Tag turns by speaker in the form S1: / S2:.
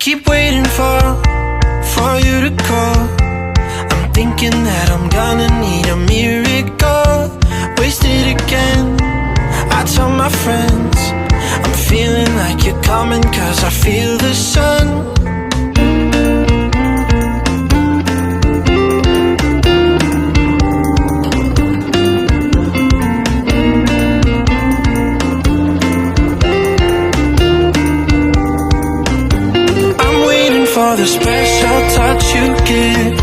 S1: keep waiting for you to call. I'm thinking that I'm gonna need a miracle. Wasted again. I tell my friends I'm feeling like you're coming, 'cause I feel the sun. I'm waiting for the special touch you give.